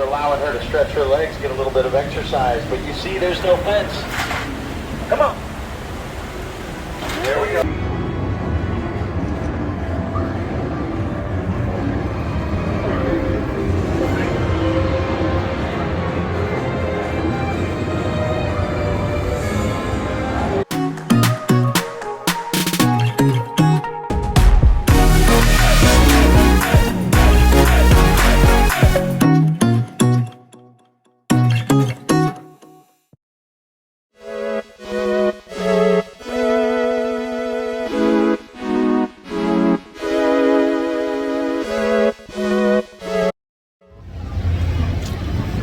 allowing her to stretch her legs, get a little bit of exercise. But you see, there's no fence. Come on. There we go.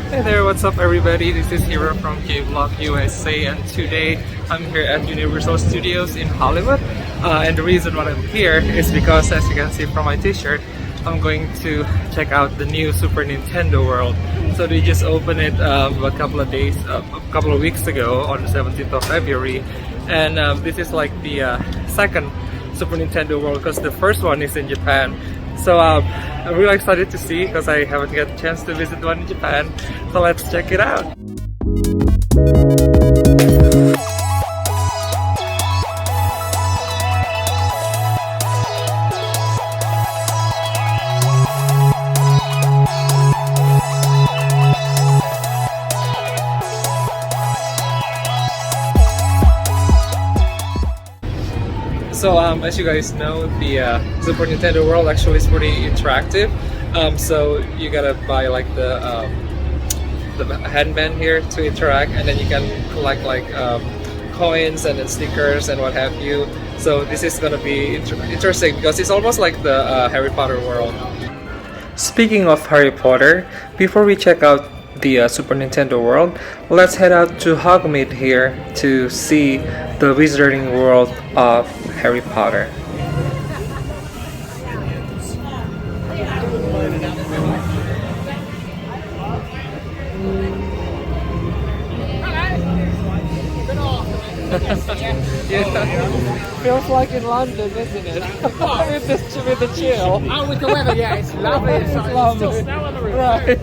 Hey there, what's up everybody? This is Hero from K-Vlog USA, and today I'm here at Universal Studios in Hollywood. And the reason why I'm here is because, as you can see from my t-shirt, I'm going to check out the new Super Nintendo World. So they just opened it a couple of weeks ago on the 17th of February. And this is like the second Super Nintendo World, because the first one is in Japan. So I'm really excited to see, because I haven't got a chance to visit one in Japan. So let's check it out. So as you guys know, the Super Nintendo World actually is pretty interactive. So you gotta buy like the headband here to interact, and then you can collect like coins and then stickers and what have you. So this is gonna be interesting, because it's almost like the Harry Potter world. Speaking of Harry Potter, before we check out the Super Nintendo World, let's head out to Hogsmeade here to see the Wizarding World of Harry Potter. Yeah, feels like in London, isn't it? with the chill. Oh, with the weather, yeah, it's lovely. It's lovely. still snow on the roof. Right.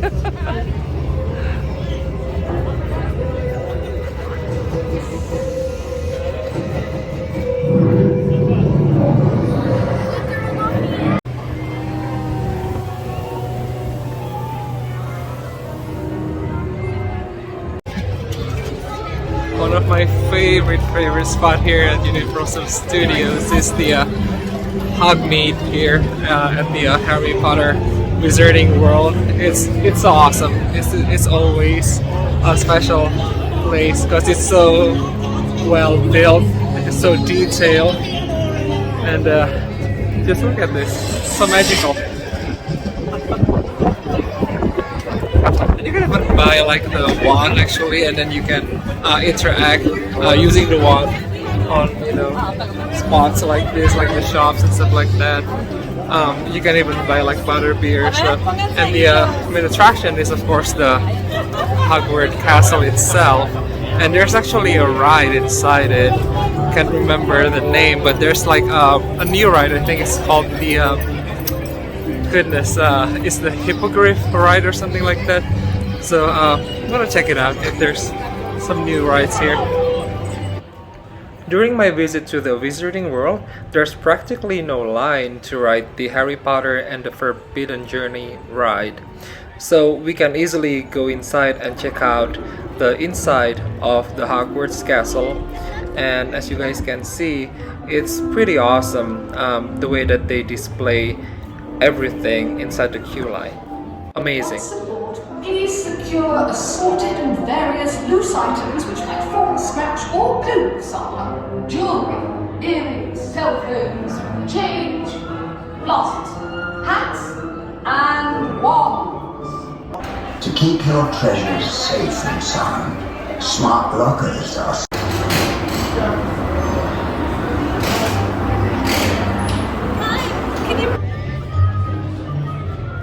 One of my favorite spot here at Universal Studios is the Hogsmeade here at the Harry Potter Wizarding World. It's awesome. It's always a special place, because it's so well built, it's so detailed, and just look at this, it's so magical. And you can even buy like the wand actually, and then you can interact using the wand on, you know, spots like this, like the shops and stuff like that. You can even buy like butterbeer. And the main attraction is of course the Hogwarts Castle itself. And there's actually a ride inside it. Can't remember the name, but there's like a new ride. I think it's called the it's the Hippogriff ride or something like that. So I'm gonna check it out if there's some new rides here. During my visit to the Wizarding World, there's practically no line to ride the Harry Potter and the Forbidden Journey ride. So we can easily go inside and check out the inside of the Hogwarts Castle. And as you guys can see, it's pretty awesome the way that they display everything inside the queue line. Amazing. Please secure assorted and various loose items which might fall, scratch or poop someone. Jewelry, earrings, cell phones, change, glasses, hats and wands. To keep your treasures safe and sound, smart lockers are...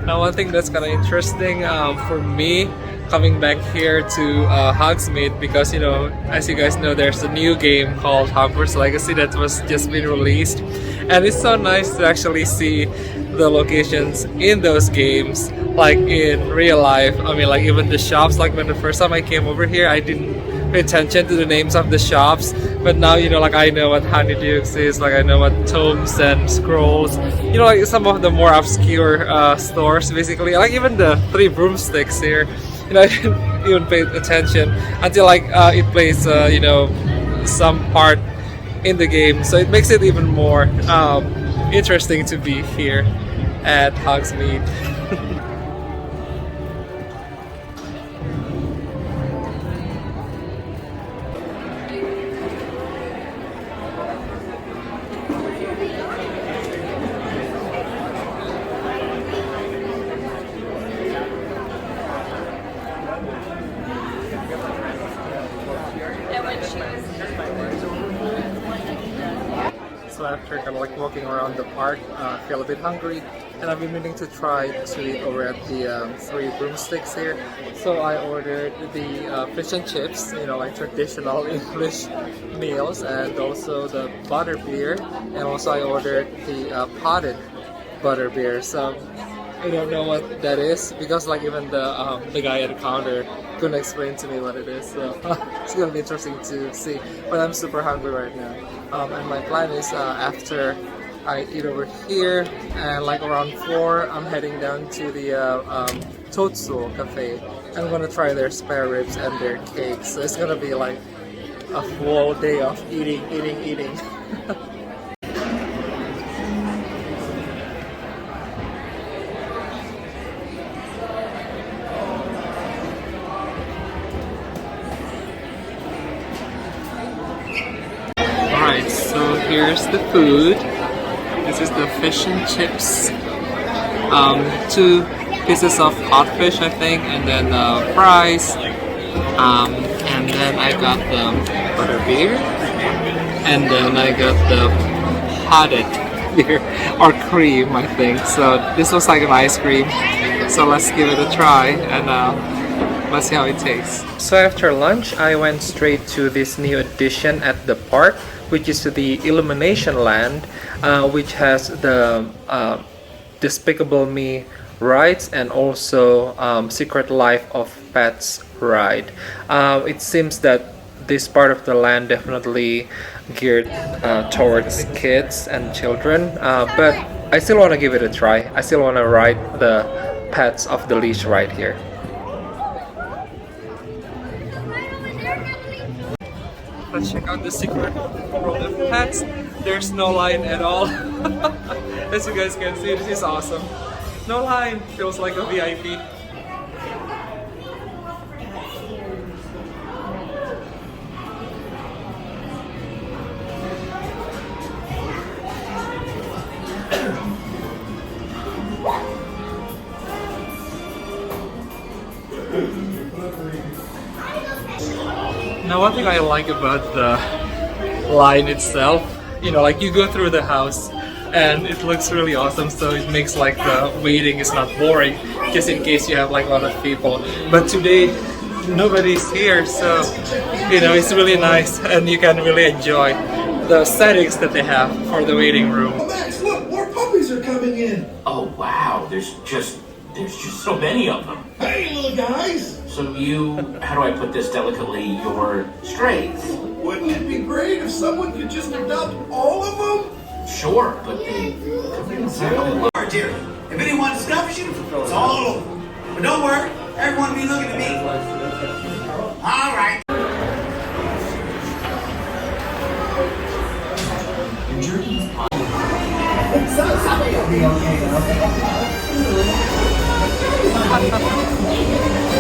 Now one thing that's kind of interesting for me coming back here to Hogsmeade, because, you know, as you guys know, there's a new game called Hogwarts Legacy that was just been released, and it's so nice to actually see the locations in those games like in real life. I mean, like even the shops, like when the first time I came over here, I didn't pay attention to the names of the shops, but now, you know, like I know what Honeydukes is, like I know what Tomes and Scrolls, you know, like some of the more obscure stores basically, like even the three broomsticks here, you know, I didn't even pay attention until like it plays you know, some part in the game, so it makes it even more interesting to be here at Hogsmeade. So after kind of like walking around the park, I feel a bit hungry, and I've been meaning to try to eat over at the three broomsticks here. So I ordered the fish and chips, you know, like traditional English meals, and also the butter beer, and also I ordered the potted butter beer. So I don't know what that is because like even the guy at the counter couldn't explain to me what it is. So it's gonna be interesting to see. But I'm super hungry right now, and my plan is after I eat over here and like around 4, I'm heading down to the Toadstool Cafe. I'm gonna try their spare ribs and their cakes. So it's gonna be like a full day of eating. Alright, so here's the food. This is the fish and chips. 2 pieces of hot fish, I think, and then fries. And then I got the butter beer. And then I got the potted beer, or cream, I think. So this looks like an ice cream. So let's give it a try, and let's see how it tastes. So after lunch, I went straight to this new addition at the park, which is the Illumination Land, which has the Despicable Me rides and also Secret Life of Pets ride. It seems that this part of the land definitely geared towards kids and children, but I still want to give it a try. I still want to ride the Pets of the Leash ride here. Let's check out the secret world of pets. There's no line at all. As you guys can see, this is awesome. No line, feels like a VIP. Now, one thing I like about the line itself, you know, like you go through the house and it looks really awesome, so it makes like the waiting is not boring, just in case you have like a lot of people. But today, nobody's here, so you know, it's really nice and you can really enjoy the settings that they have for the waiting room. Oh, Max, look, more puppies are coming in. Oh wow, there's just so many of them. Hey, little guys. So you, how do I put this delicately, you're straight. Wouldn't it be great if someone could just adopt all of them? Sure, but they come in exactly. Dear, if anyone snuffs you, it's all over. But don't worry, everyone will be looking at me. All right.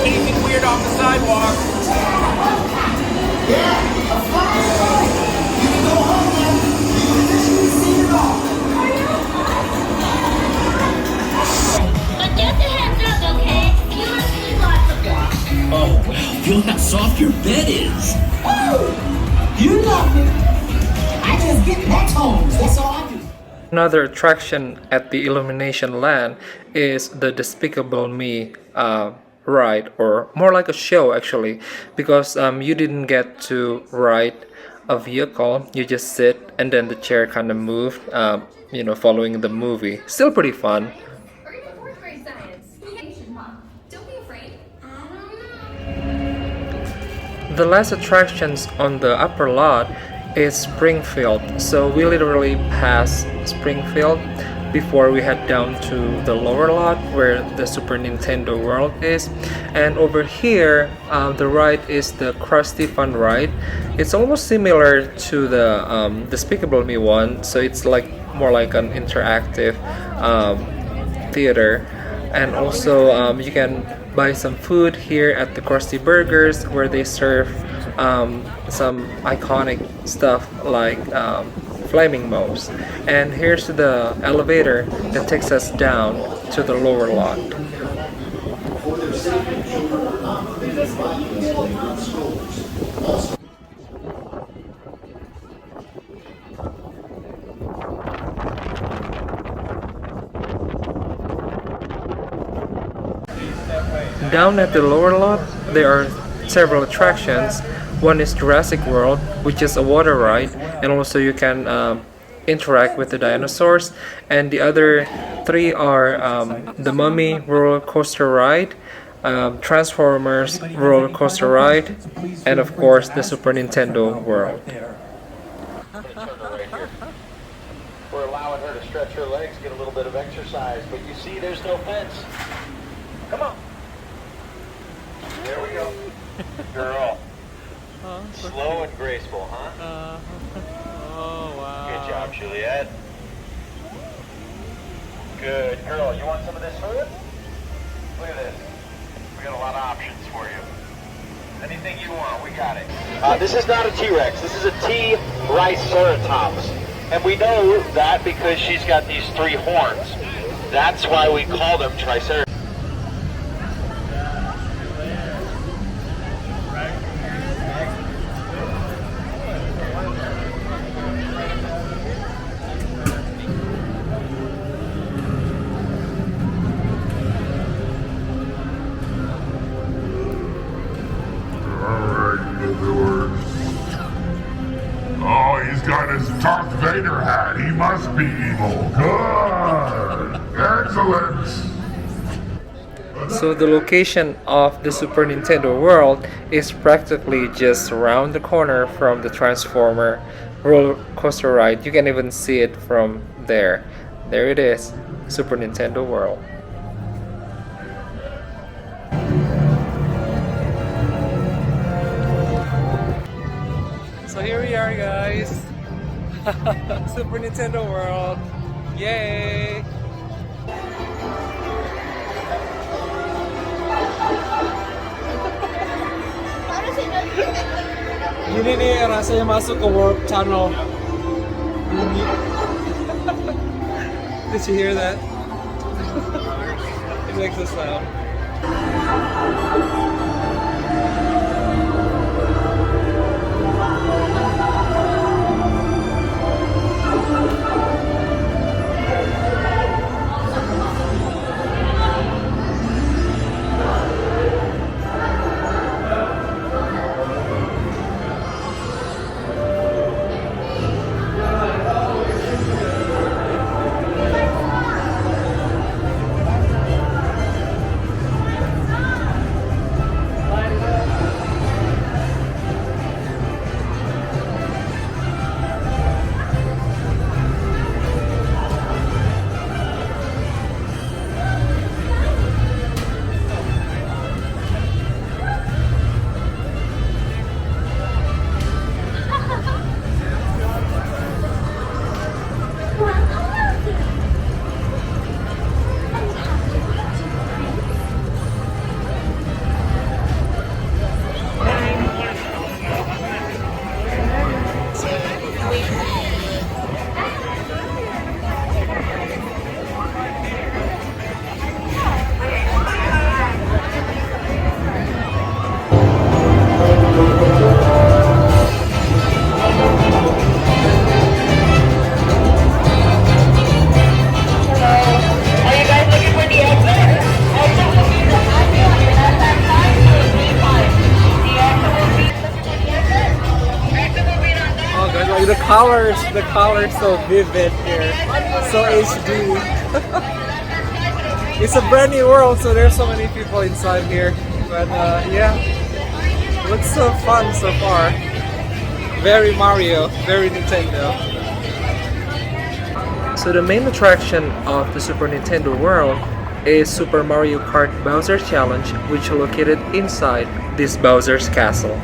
Anything weird off the sidewalk. But just a heads up, okay? You want to see lots of walks. Oh wow, feel how soft your bed is. You love me. I just get next homes. That's all I do. Another attraction at the Illumination Land is the Despicable Me ride, or more like a show actually, because you didn't get to ride a vehicle. You just sit and then the chair kind of move, following the movie. Still pretty fun. Or even fourth grade science. Don't be afraid. The last attractions on the upper lot is Springfield. So we literally pass Springfield before we head down to the lower lot where the Super Nintendo World is. And over here, the ride is the Krusty Fun ride. It's almost similar to the Despicable Me one, so it's like more like an interactive theater. And also you can buy some food here at the Krusty Burgers, where they serve some iconic stuff like flaming moles. And here's the elevator that takes us down to the lower lot. Down at the lower lot, there are several attractions. One is Jurassic World, which is a water ride, and also you can interact with the dinosaurs. And the other three are the Mummy roller coaster ride, Transformers roller coaster ride, and of course the Super Nintendo World. We're allowing her to stretch her legs, get a little bit of exercise, but you see there's no fence. Come on. There we go. Girl. Slow and graceful, huh? Oh, wow. Good job, Juliet. Good girl. You want some of this food? Look at this. We got a lot of options for you. Anything you want, we got it. This is not a T-Rex. This is a T-Triceratops. And we know that because she's got these three horns. That's why we call them Triceratops. Oh, he's got his Darth Vader hat. He must be evil. Good. Excellent. So the location of the Super Nintendo World is practically just around the corner from the Transformer roller coaster ride. You can even see it from there. There it is, Super Nintendo World. So here we are, guys. Super Nintendo World. Yay! Gini nih rasanya masuk ke Warp Channel. Did you hear that? It makes a sound. colors so vivid here, so HD. It's a brand new world, so there's so many people inside here. But yeah, looks so fun so far. Very Mario, very Nintendo. So the main attraction of the Super Nintendo World is Super Mario Kart Bowser Challenge, which is located inside this Bowser's Castle.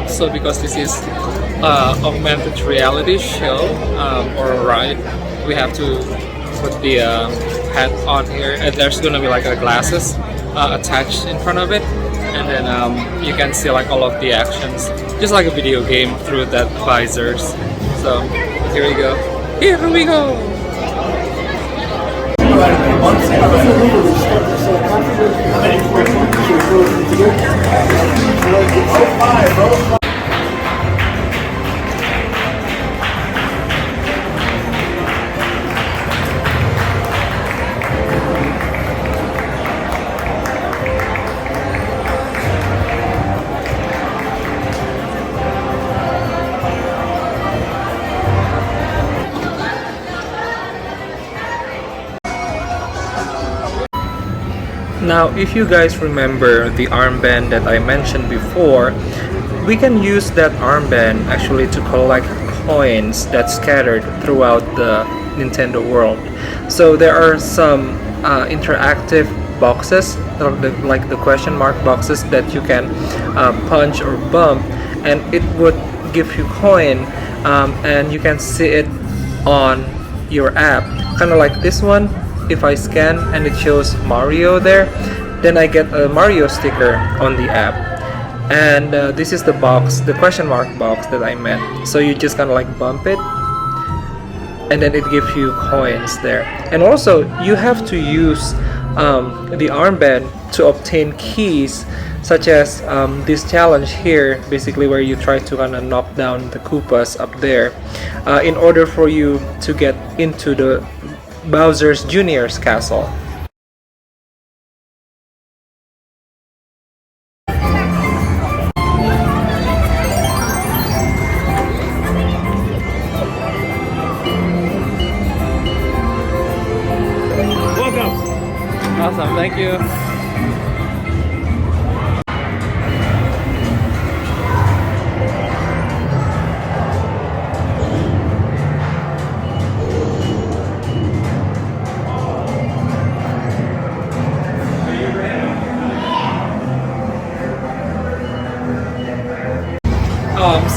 So because this is augmented reality show or ride, we have to put the hat on here, and there's gonna be like a glasses attached in front of it, and then you can see like all of the actions, just like a video game through that visors. So here we go. Here we go. Now, if you guys remember the armband that I mentioned before, we can use that armband actually to collect coins that's scattered throughout the Nintendo world. So there are some interactive boxes, like the question mark boxes that you can punch or bump, and it would give you coin, and you can see it on your app, kind of like this one. If I scan and it shows Mario there, then I get a Mario sticker on the app. And this is the box, the question mark box that I meant. So you just kind of like bump it, and then it gives you coins there. And also you have to use the armband to obtain keys, such as this challenge here, basically where you try to kind of knock down the Koopas up there, in order for you to get into the Bowser's Jr.'s castle. Welcome. Awesome, thank you.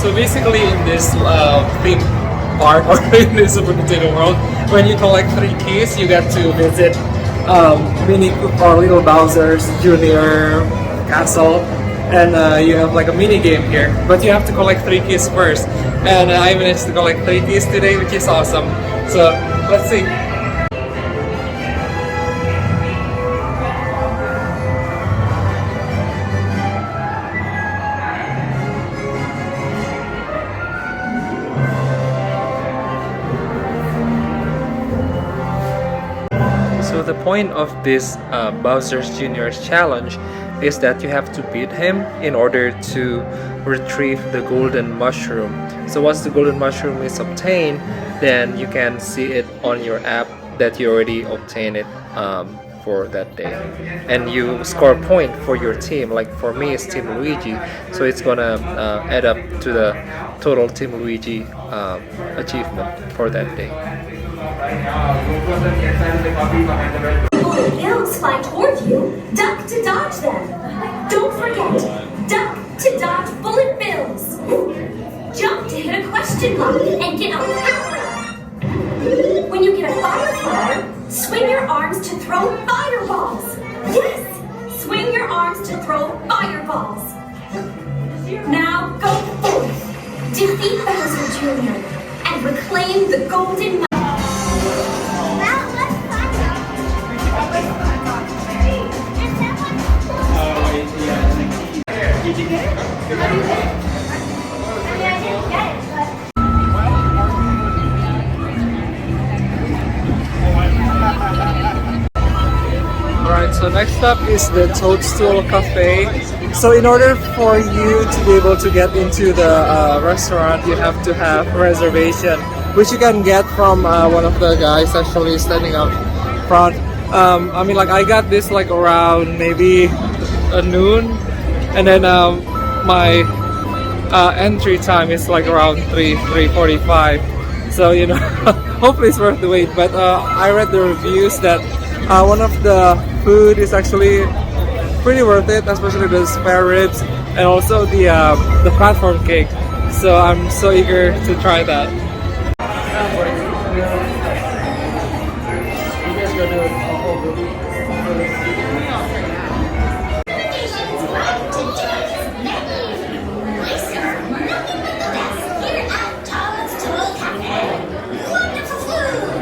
So basically in this theme park or in this Super Nintendo world, when you collect 3 keys, you get to visit mini or little Bowser's Junior castle, and you have like a mini game here, but you have to collect 3 keys first, and I managed to collect 3 keys today, which is awesome. So let's see. So the point of this Bowser's Jr.'s challenge is that you have to beat him in order to retrieve the golden mushroom. So once the golden mushroom is obtained, then you can see it on your app that you already obtained it for that day, and you score a point for your team. Like for me, it's Team Luigi, so it's gonna add up to the total Team Luigi achievement for that day. Bullet bills fly toward you, duck to dodge them. Don't forget, duck to dodge bullet bills. Jump to hit a question mark and get a power. When you get a fire flower, swing your arms to throw fireballs. Yes, swing your arms to throw fireballs. Now go forth, defeat Bowser Jr. and reclaim the golden. Alright, so next up is the Toadstool Cafe. So in order for you to be able to get into the restaurant, you have to have a reservation, which you can get from one of the guys actually standing up front. I mean, like I got this like around maybe noon, and then my entry time is like around 3:45. So you know, hopefully it's worth the wait. But I read the reviews that one of the food is actually pretty worth it, especially the spare ribs and also the platform cake. So I'm so eager to try that. Here at Toadstool Cafe. Wonderful food,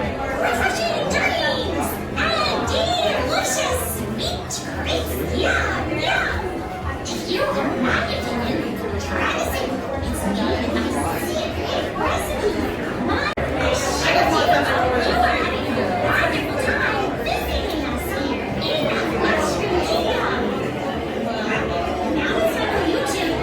refreshing dreams, and delicious sweet treats. Yum, yum. If you are not Italian, try to see. It's me and my secret recipe. My sure you are having a wonderful time visiting us here in Mushroom Kingdom. Now it's up for you to take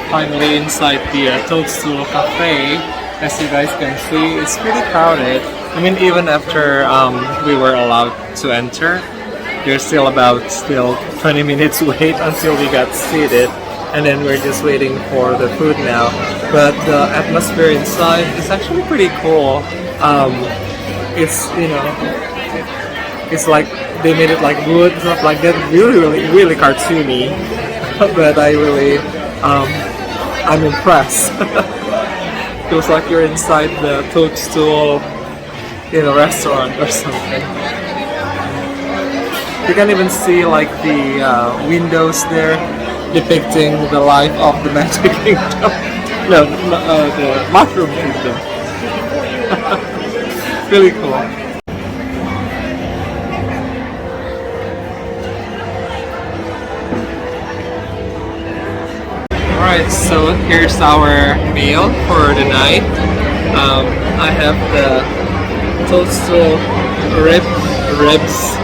Finally inside the Toadstool Cafe. As you guys can see, it's pretty crowded. I mean, even after we were allowed to enter, there's still 20 minutes wait until we got seated, and then we're just waiting for the food now. But the atmosphere inside is actually pretty cool. It's, you know, it's like they made it like wood, stuff like that. Really cartoony. But I really I'm impressed. Feels like you're inside the Toadstool, you know, restaurant or something. You can even see like the windows there depicting the life of the Magic Kingdom. No, the Mushroom Kingdom. Really cool. Alright, so here's our meal for the night. I have the Toadstool ribs,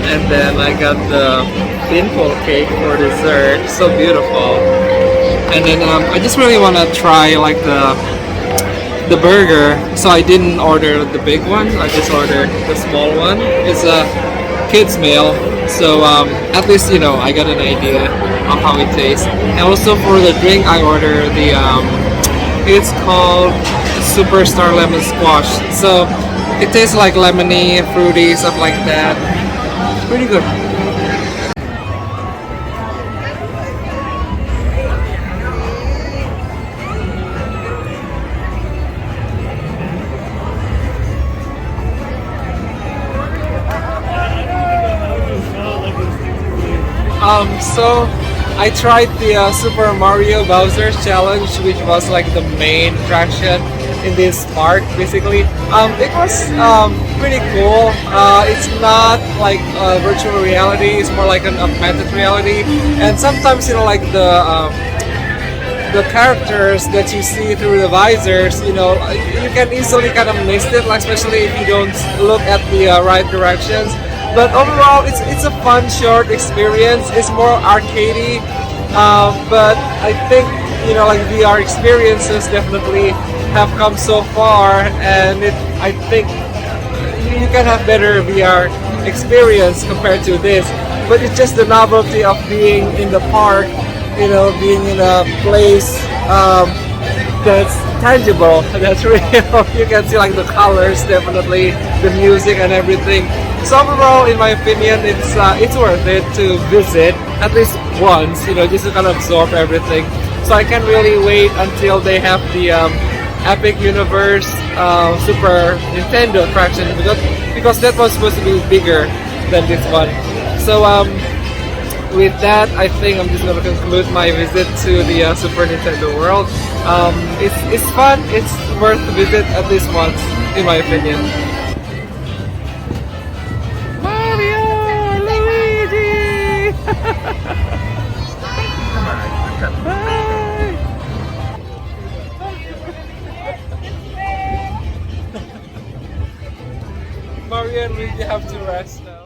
and then I got the pinball cake for dessert. So beautiful. and then I just really want to try like the burger, so I didn't order the big one. I just ordered the small one. It's a kids meal, so at least you know I got an idea of how it tastes. And also for the drink, I ordered the it's called Superstar Lemon Squash. So it tastes like lemony, fruity, stuff like that. It's pretty good. So I tried the Super Mario Bowser's Challenge, which was like the main attraction in this park. Basically, it was pretty cool. It's not like virtual reality; it's more like an augmented reality. And sometimes, you know, like the characters that you see through the visors, you know, you can easily kind of miss it, like especially if you don't look at the right directions. But overall, it's a fun short experience. It's more arcadey, but I think you know like VR experiences definitely have come so far, and I think you can have better VR experience compared to this. But it's just the novelty of being in the park, you know, being in a place that's tangible, that's real. You can see like the colors, definitely the music and everything. So overall, in my opinion, it's worth it to visit at least once, you know, just to kind of absorb everything. So I can't really wait until they have the Epic Universe Super Nintendo attraction, because that was supposed to be bigger than this one. So with that, I think I'm just going to conclude my visit to the Super Nintendo World. It's fun. It's worth the visit at least once, in my opinion. Mario and Luigi have to rest now.